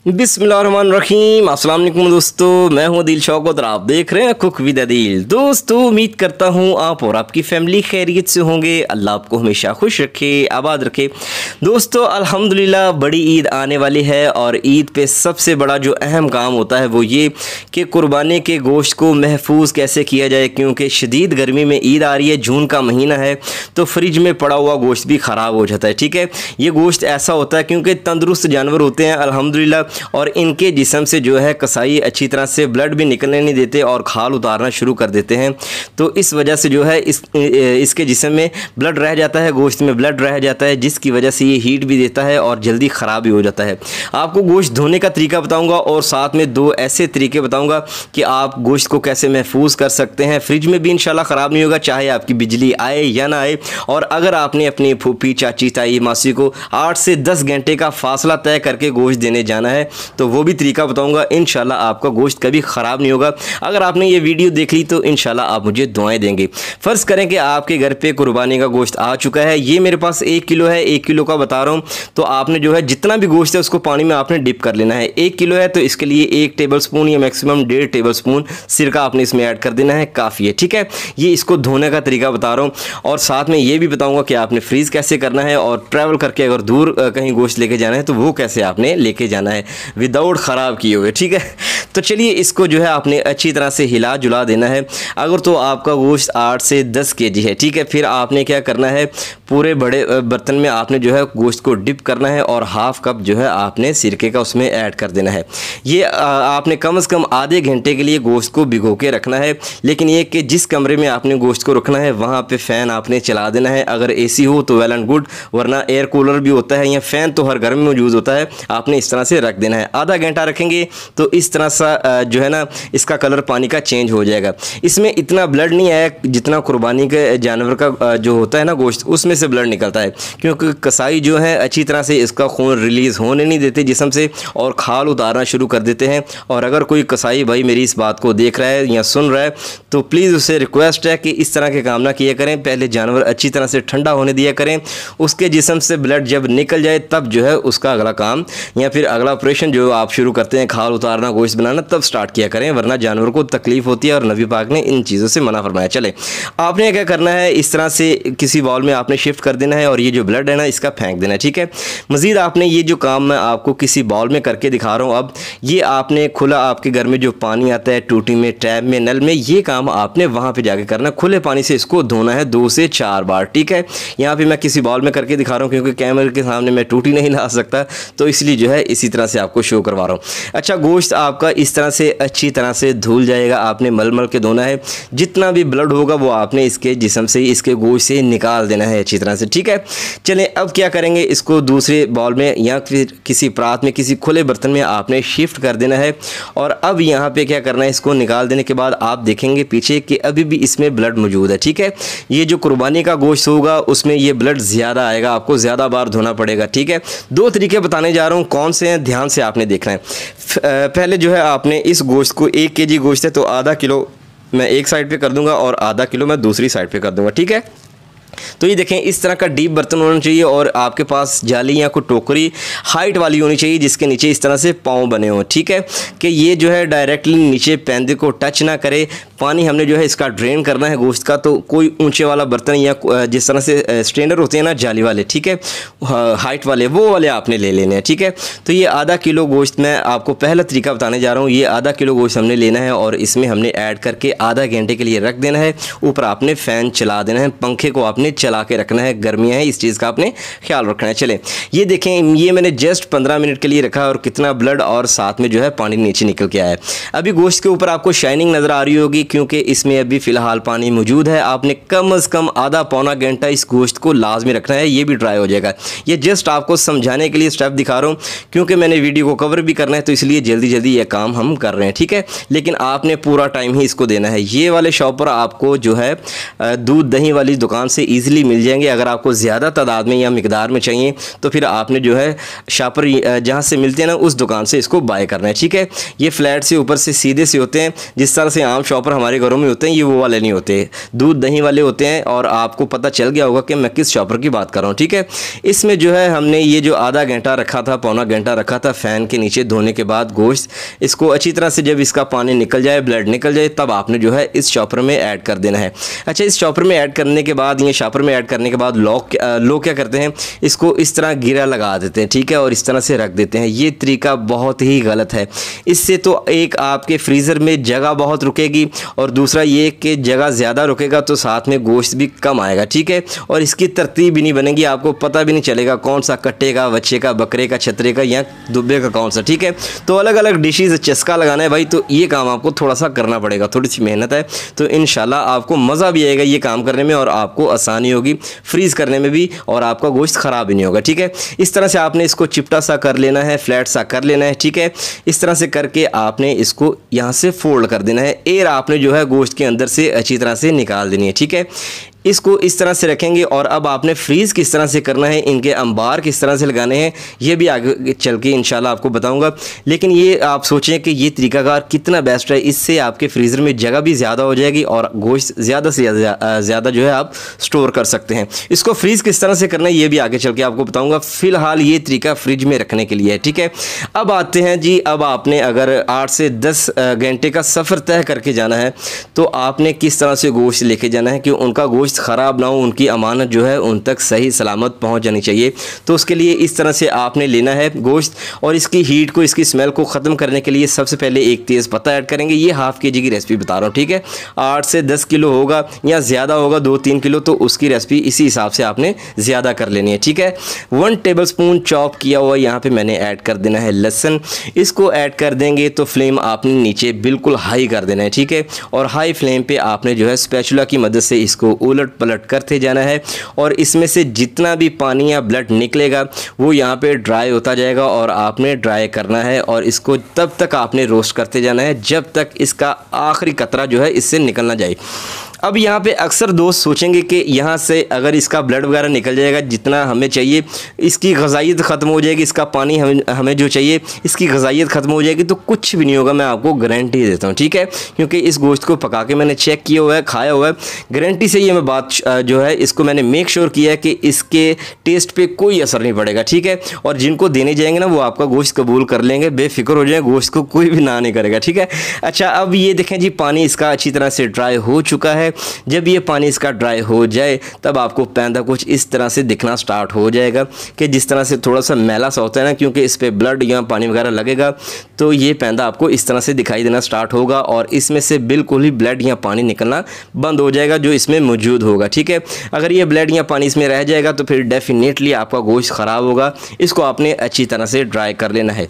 बिस्मिल्लाहिर्रहमानिर्रहीम। अस्सलाम वालेकुम दोस्तों, मैं हूं दिल शौकत और आप देख रहे हैं कुक विद अदील। दोस्तों उम्मीद करता हूं आप और आपकी फैमिली खैरियत से होंगे। अल्लाह आपको हमेशा खुश रखे, आबाद रखे। दोस्तों अल्हम्दुलिल्लाह बड़ी ईद आने वाली है और ईद पे सबसे बड़ा जो अहम काम होता है वो ये कि कुर्बानी के गोश्त को महफूज कैसे किया जाए, क्योंकि शदीद गर्मी में ईद आ रही है, जून का महीना है, तो फ्रिज में पड़ा हुआ गोश्त भी ख़राब हो जाता है। ठीक है, ये गोश्त ऐसा होता है क्योंकि तंदुरुस्त जानवर होते हैं अल्हम्दुलिल्लाह, और इनके जिस्म से जो है कसाई अच्छी तरह से ब्लड भी निकलने नहीं देते और खाल उतारना शुरू कर देते हैं। तो इस वजह से जो है इसके जिस्म में ब्लड रह जाता है, गोश्त में ब्लड रह जाता है, जिसकी वजह से ये हीट भी देता है और जल्दी ख़राब भी हो जाता है। आपको गोश्त धोने का तरीका बताऊंगा और साथ में दो ऐसे तरीके बताऊंगा कि आप गोश्त को कैसे महफूज कर सकते हैं। फ्रिज में भी इंशाल्लाह ख़राब नहीं होगा, चाहे आपकी बिजली आए या ना आए। और अगर आपने अपनी फूफी, चाची, ताई, मासी को 8 से 10 घंटे का फासला तय करके गोश्त देने जाना है तो वो भी तरीका बताऊंगा। इंशाल्लाह आपका गोश्त कभी ख़राब नहीं होगा। अगर आपने ये वीडियो देख ली तो इंशाल्लाह आप मुझे दुआएं देंगे। फ़र्ज़ करें कि आपके घर पे कुर्बानी का गोश्त आ चुका है, ये मेरे पास 1 किलो है, 1 किलो का बता रहा हूँ। तो आपने जो है जितना भी गोश्त है उसको पानी में आपने डिप कर लेना है। 1 किलो है तो इसके लिए 1 टेबल स्पून या मैक्सिमम 1.5 टेबल स्पून सिरका आपने इसमें ऐड कर देना है, काफ़ी है। ठीक है, ये इसको धोने का तरीका बता रहा हूँ और साथ में ये भी बताऊँगा कि आपने फ्रीज़ कैसे करना है और ट्रैवल करके अगर दूर कहीं गोश्त लेके जाना है तो वो कैसे आपने लेके जाना है विदाउट ख़राब किए हुए। ठीक है, तो चलिए इसको जो है आपने अच्छी तरह से हिला जुला देना है। अगर तो आपका गोश्त 8 से 10 केजी है, ठीक है, फिर आपने क्या करना है, पूरे बड़े बर्तन में आपने जो है गोश्त को डिप करना है और हाफ़ कप जो है आपने सिरके का उसमें ऐड कर देना है। ये आपने कम से कम आधे घंटे के लिए गोश्त को भिगो के रखना है। लेकिन ये कि जिस कमरे में आपने गोश्त को रखना है वहाँ पे फ़ैन आपने चला देना है। अगर एसी हो तो वेल एंड गुड, वरना एयर कूलर भी होता है या फ़ैन तो हर घर में मौजूद होता है, आपने इस तरह से रख देना है। आधा घंटा रखेंगे तो इस तरह सा जो है ना इसका कलर पानी का चेंज हो जाएगा। इसमें इतना ब्लड नहीं आया जितना कुर्बानी के जानवर का जो होता है ना गोश्त, उसमें से ब्लड निकलता है, क्योंकि कसाई जो है अच्छी तरह से इसका खून रिलीज़ होने नहीं देते जिस्म से और खाल उतारना शुरू कर देते हैं। और अगर कोई कसाई भाई मेरी इस बात को देख रहा है या सुन रहा है तो प्लीज़ उससे रिक्वेस्ट है कि इस तरह के काम ना किया करें। पहले जानवर अच्छी तरह से ठंडा होने दिया करें, उसके जिस्म से ब्लड जब निकल जाए तब जो है उसका अगला काम या फिर अगला ऑपरेशन जो आप शुरू करते हैं, खाल उतारना, गोश्त बनाना, तब स्टार्ट किया करें, वरना जानवर को तकलीफ़ होती है और नबी पाक ने इन चीज़ों से मना फरमाया। चले, आपने क्या करना है, इस तरह से किसी बाउल में आपने शिफ्ट कर देना है और ये जो ब्लड है ना इसका फेंक देना है। ठीक है, मज़ीद आपने ये जो काम मैं आपको किसी बाउल में करके दिखा रहा हूँ, अब ये आपने खुला आपके घर में जो पानी आता है टूटी में, टैप में, नल में, ये काम आपने वहाँ पर जाके करना। खुले पानी से इसको धोना है 2 से 4 बार। ठीक है, यहाँ पर मैं किसी बाउल में करके दिखा रहा हूँ क्योंकि कैमरे के सामने मैं टूटी नहीं ला सकता, तो इसलिए जो है इसी तरह से आपको शो करवा रहा हूँ। अच्छा, गोश्त आपका इस तरह से अच्छी तरह से धुल जाएगा। आपने मल के धोना है, जितना भी ब्लड होगा वो आपने इसके जिस्म से, इसके गोश्त से निकाल देना है अच्छी तरह से। ठीक है, चलें अब क्या करेंगे, इसको दूसरे बाउल में या फिर किसी परात में, किसी खुले बर्तन में आपने शिफ्ट कर देना है। और अब यहाँ पे क्या करना है, इसको निकाल देने के बाद आप देखेंगे पीछे कि अभी भी इसमें ब्लड मौजूद है। ठीक है, ये जो कुर्बानी का गोश्त होगा उसमें ये ब्लड ज़्यादा आएगा, आपको ज़्यादा बार धोना पड़ेगा। ठीक है, 2 तरीके बताने जा रहा हूँ, कौन से हैं ध्यान से आपने देखना है। पहले जो है आपने इस गोश्त को 1 केजी गोश्त है तो आधा किलो मैं एक साइड पे कर दूंगा और आधा किलो मैं दूसरी साइड पे कर दूंगा। ठीक है, तो ये देखें इस तरह का डीप बर्तन होना चाहिए और आपके पास जाली या कोई टोकरी हाइट वाली होनी चाहिए जिसके नीचे इस तरह से पाँव बने हों। ठीक है, कि ये जो है डायरेक्टली नीचे पैंदे को टच ना करे। पानी हमने जो है इसका ड्रेन करना है गोश्त का, तो कोई ऊंचे वाला बर्तन या जिस तरह से स्ट्रेनर होते हैं ना जाली वाले, ठीक है, हाइट वाले, वो वाले आपने ले लेने हैं। ठीक है, तो ये आधा किलो गोश्त मैं आपको पहला तरीका बताने जा रहा हूँ। ये आधा किलो गोश्त हमने लेना है और इसमें हमने ऐड करके आधा घंटे के लिए रख देना है। ऊपर आपने फ़ैन चला देना है, पंखे को आपने चला के रखना है, गर्मियाँ हैं इस चीज़ का आपने ख्याल रखना है। चले, ये देखें ये मैंने जस्ट 15 मिनट के लिए रखा है और कितना ब्लड और साथ में जो है पानी नीचे निकल के आया है। अभी गोश्त के ऊपर आपको शाइनिंग नज़र आ रही होगी क्योंकि इसमें अभी फ़िलहाल पानी मौजूद है। आपने कम से कम आधा पौना घंटा इस गोश्त को लाजमी रखना है, ये भी ड्राई हो जाएगा। ये जस्ट आपको समझाने के लिए स्टेप दिखा रहा हूँ क्योंकि मैंने वीडियो को कवर भी करना है तो इसलिए जल्दी जल्दी ये काम हम कर रहे हैं। ठीक है, लेकिन आपने पूरा टाइम ही इसको देना है। ये वाले शॉप पर आपको जो है दूध दही वाली दुकान से ईजिली मिल जाएंगे। अगर आपको ज़्यादा तादाद में या मिकदार में चाहिए तो फिर आपने जो है शॉपर जहाँ से मिलते हैं ना उस दुकान से इसको बाय करना है। ठीक है, ये फ्लैट से ऊपर से सीधे से होते हैं, जिस तरह से आम शॉपर हमारे घरों में होते हैं ये वो वाले नहीं होते, दूध दही वाले होते हैं। और आपको पता चल गया होगा कि मैं किस चॉपर की बात कर रहा हूँ, ठीक है। इसमें जो है हमने ये जो आधा घंटा रखा था, पौना घंटा रखा था फ़ैन के नीचे धोने के बाद गोश्त, इसको अच्छी तरह से जब इसका पानी निकल जाए, ब्लड निकल जाए, तब आपने जो है इस चॉपर में ऐड कर देना है। अच्छा, इस चॉपर में ऐड करने के बाद, ये चॉपर में ऐड करने के बाद लोग क्या करते हैं, इसको इस तरह गिरा लगा देते हैं, ठीक है, और इस तरह से रख देते हैं। ये तरीका बहुत ही गलत है। इससे तो एक आपके फ्रीज़र में जगह बहुत रुकेगी, और दूसरा ये कि जगह ज़्यादा रुकेगा तो साथ में गोश्त भी कम आएगा, ठीक है, और इसकी तरतीब भी नहीं बनेगी, आपको पता भी नहीं चलेगा कौन सा कट्टे का, बच्चे का, बकरे का, छतरे का या दुब्बे का कौन सा, ठीक है। तो अलग अलग डिशेज़ चस्का लगाना है भाई, तो ये काम आपको थोड़ा सा करना पड़ेगा, थोड़ी सी मेहनत है। तो इंशाल्लाह आपको मज़ा भी आएगा ये काम करने में, और आपको आसानी होगी फ्रीज़ करने में भी, और आपका गोश्त ख़राब भी नहीं होगा, ठीक है। इस तरह से आपने इसको चिपटा सा कर लेना है, फ्लैट सा कर लेना है, ठीक है। इस तरह से करके आपने इसको यहाँ से फोल्ड कर देना है। एयर आपने जो है गोश्त के अंदर से अच्छी तरह से निकाल देनी है, ठीक है। इसको इस तरह से रखेंगे। और अब आपने फ्रीज़ किस तरह से करना है, इनके अंबार किस तरह से लगाने हैं, ये भी आगे चल के इंशाल्लाह आपको बताऊंगा। लेकिन ये आप सोचें कि ये तरीकाकार कितना बेस्ट है, इससे आपके फ्रीज़र में जगह भी ज़्यादा हो जाएगी और गोश्त ज़्यादा से ज़्यादा जो है आप स्टोर कर सकते हैं। इसको फ्रीज़ किस तरह से करना है ये भी आगे चल के आपको बताऊँगा। फ़िलहाल ये तरीका फ्रिज में रखने के लिए है, ठीक है। अब आते हैं जी, अब आपने अगर 8 से 10 घंटे का सफ़र तय करके जाना है तो आपने किस तरह से गोश्त लेके जाना है कि उनका गोश्त ख़राब ना हो, उनकी अमानत जो है उन तक सही सलामत पहुंच जानी चाहिए। तो उसके लिए इस तरह से आपने लेना है गोश्त, और इसकी हीट को, इसकी स्मेल को ख़त्म करने के लिए सबसे पहले एक तेज़ पत्ता ऐड करेंगे। ये हाफ़ के जी की रेसिपी बता रहा हूँ, ठीक है। 8 से 10 किलो होगा या ज़्यादा होगा 2-3 किलो, तो उसकी रेसिपी इसी हिसाब से आपने ज़्यादा कर लेनी है, ठीक है। 1 टेबलस्पून चॉप किया हुआ यहाँ पर मैंने ऐड कर देना है लहसुन। इसको ऐड कर देंगे तो फ्लेम आपने नीचे बिल्कुल हाई कर देना है, ठीक है। और हाई फ्लेम पर आपने जो है स्पैचुला की मदद से इसको उलट पलट करते जाना है, और इसमें से जितना भी पानी या ब्लड निकलेगा वो यहाँ पे ड्राई होता जाएगा, और आपने ड्राई करना है। और इसको तब तक आपने रोस्ट करते जाना है जब तक इसका आखिरी कतरा जो है इससे निकल ना जाए। अब यहाँ पे अक्सर दोस्त सोचेंगे कि यहाँ से अगर इसका ब्लड वगैरह निकल जाएगा जितना हमें चाहिए, इसकी ग़िज़ाइयत ख़त्म हो जाएगी, इसका पानी हमें जो चाहिए इसकी ग़िज़ाइयत ख़त्म हो जाएगी, तो कुछ भी नहीं होगा। मैं आपको गारंटी देता हूँ, ठीक है, क्योंकि इस गोश्त को पका के मैंने चेक किया हुआ है, खाया हुआ है, गारंटी से ये मैं बात जो है इसको मैंने मेक श्योर किया है कि इसके टेस्ट पर कोई असर नहीं पड़ेगा, ठीक है। और जिनको देने जाएंगे ना वो आपका गोश्त कबूल कर लेंगे, बेफिक्र हो जाए, गोश्त को कोई भी ना नहीं करेगा, ठीक है। अच्छा, अब ये देखें जी, पानी इसका अच्छी तरह से ड्राई हो चुका है। जब ये पानी इसका ड्राई हो जाए तब आपको पैंदा कुछ इस तरह से दिखना स्टार्ट हो जाएगा कि जिस तरह से थोड़ा सा मैला सा होता है ना, क्योंकि इस पे ब्लड या पानी वगैरह लगेगा, तो ये पैंदा आपको इस तरह से दिखाई देना स्टार्ट होगा, और इसमें से बिल्कुल ही ब्लड या पानी निकलना बंद हो जाएगा जो इसमें मौजूद होगा, ठीक है। अगर ये ब्लड या पानी इसमें रह जाएगा तो फिर डेफिनेटली आपका गोश्त ख़राब होगा। इसको आपने अच्छी तरह से ड्राई कर लेना है।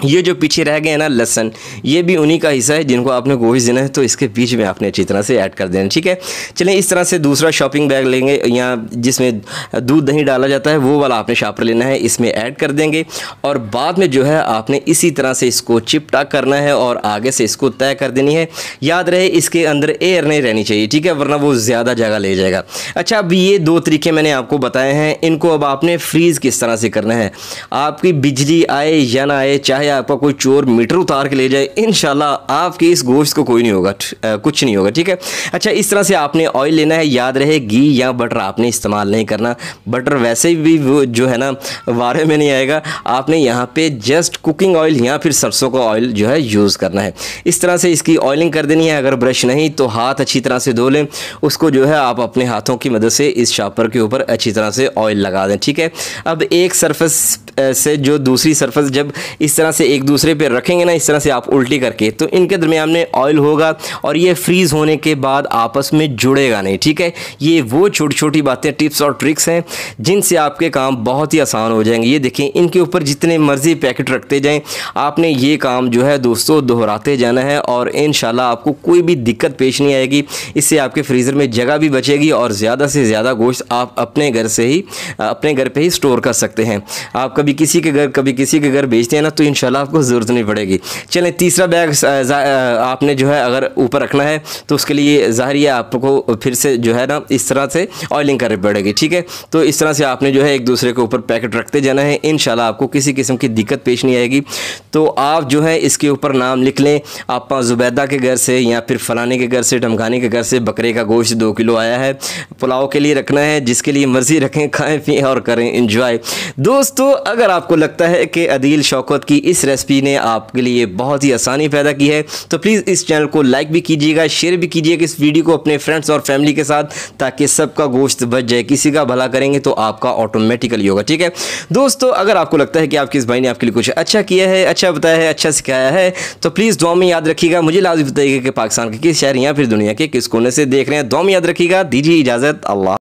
ये जो पीछे रह गए हैं ना लहसन, ये भी उन्हीं का हिस्सा है जिनको आपने गोश्त देना है, तो इसके बीच में आपने अच्छी तरह से ऐड कर देना, ठीक है। चलें, इस तरह से दूसरा शॉपिंग बैग लेंगे, या जिसमें दूध दही डाला जाता है वो वाला आपने शॉपर लेना है, इसमें ऐड कर देंगे। और बाद में जो है आपने इसी तरह से इसको चिपटा करना है और आगे से इसको तय कर देनी है। याद रहे इसके अंदर एयर नहीं रहनी चाहिए, ठीक है, वरना वो ज़्यादा जगह ले जाएगा। अच्छा, अब ये 2 तरीके मैंने आपको बताए हैं, इनको अब आपने फ्रीज़ किस तरह से करना है। आपकी बिजली आए या ना आए, चाहे आपका कोई चोर मीटर उतार के ले जाए, इंशाल्लाह आपके इस गोश्त को कोई नहीं होगा, कुछ नहीं होगा, ठीक है। अच्छा, इस तरह से आपने ऑयल लेना है। याद रहे घी या बटर आपने इस्तेमाल नहीं करना, बटर वैसे भी वो जो है ना वारे में नहीं आएगा। आपने यहाँ पे जस्ट कुकिंग ऑयल या फिर सरसों का ऑयल जो है यूज़ करना है। इस तरह से इसकी ऑयलिंग कर देनी है। अगर ब्रश नहीं तो हाथ अच्छी तरह से धो लें, उसको जो है आप अपने हाथों की मदद से इस शॉपर के ऊपर अच्छी तरह से ऑयल लगा दें, ठीक है। अब एक सरफेस से जो दूसरी सरफेस जब इस तरह से एक दूसरे पे रखेंगे ना, इस तरह से आप उल्टी करके, तो इनके दरमियान में ऑयल होगा और ये फ्रीज़ होने के बाद आपस में जुड़ेगा नहीं, ठीक है। ये वो छोटी छोटी बातें, टिप्स और ट्रिक्स हैं जिनसे आपके काम बहुत ही आसान हो जाएंगे। ये देखें, इनके ऊपर जितने मर्जी पैकेट रखते जाएं, आपने ये काम जो है दोस्तों दोहराते जाना है और इंशाल्लाह आपको कोई भी दिक्कत पेश नहीं आएगी। इससे आपके फ्रीज़र में जगह भी बचेगी और ज़्यादा से ज़्यादा गोश्त आप अपने घर पे ही स्टोर कर सकते हैं। आप कभी किसी के घर भेजते हैं ना, तो इंशाल्लाह इंशाल्लाह आपको ज़रूरत नहीं पड़ेगी। चलें, तीसरा बैग आपने जो है अगर ऊपर रखना है तो उसके लिए ज़ाहिर है आपको फिर से जो है ना इस तरह से ऑयलिंग करनी पड़ेगी, ठीक है। तो इस तरह से आपने जो है एक दूसरे के ऊपर पैकेट रखते जाना है, इंशाल्लाह आपको किसी किस्म की दिक्कत पेश नहीं आएगी। तो आप जो है इसके ऊपर नाम लिख लें, आप ज़ुबैदा के घर से या फिर फलाने के घर से, ढमकाने के घर से बकरे का गोश्त 2 किलो आया है, पुलाव के लिए रखना है, जिसके लिए मर्ज़ी रखें, खाएं पिएं और करें इंजॉय। दोस्तों अगर आपको लगता है कि अदील शौकत की इस रेसिपी ने आपके लिए बहुत ही आसानी पैदा की है तो प्लीज़ इस चैनल को लाइक भी कीजिएगा, शेयर भी कीजिएगा इस वीडियो को अपने फ्रेंड्स और फैमिली के साथ, ताकि सबका गोश्त बच जाए। किसी का भला करेंगे तो आपका ऑटोमेटिकली होगा, ठीक है। दोस्तों अगर आपको लगता है कि आपके इस भाई ने आपके लिए कुछ अच्छा किया है, अच्छा बताया है, अच्छा सिखाया है तो प्लीज़ दुआ में याद रखिएगा। मुझे लाज़मी बताइएगा कि पाकिस्तान के किस शहर या फिर दुनिया के किस कोने से देख रहे हैं। दुआ में याद रखिएगा। दीजिए इजाज़त। अल्लाह।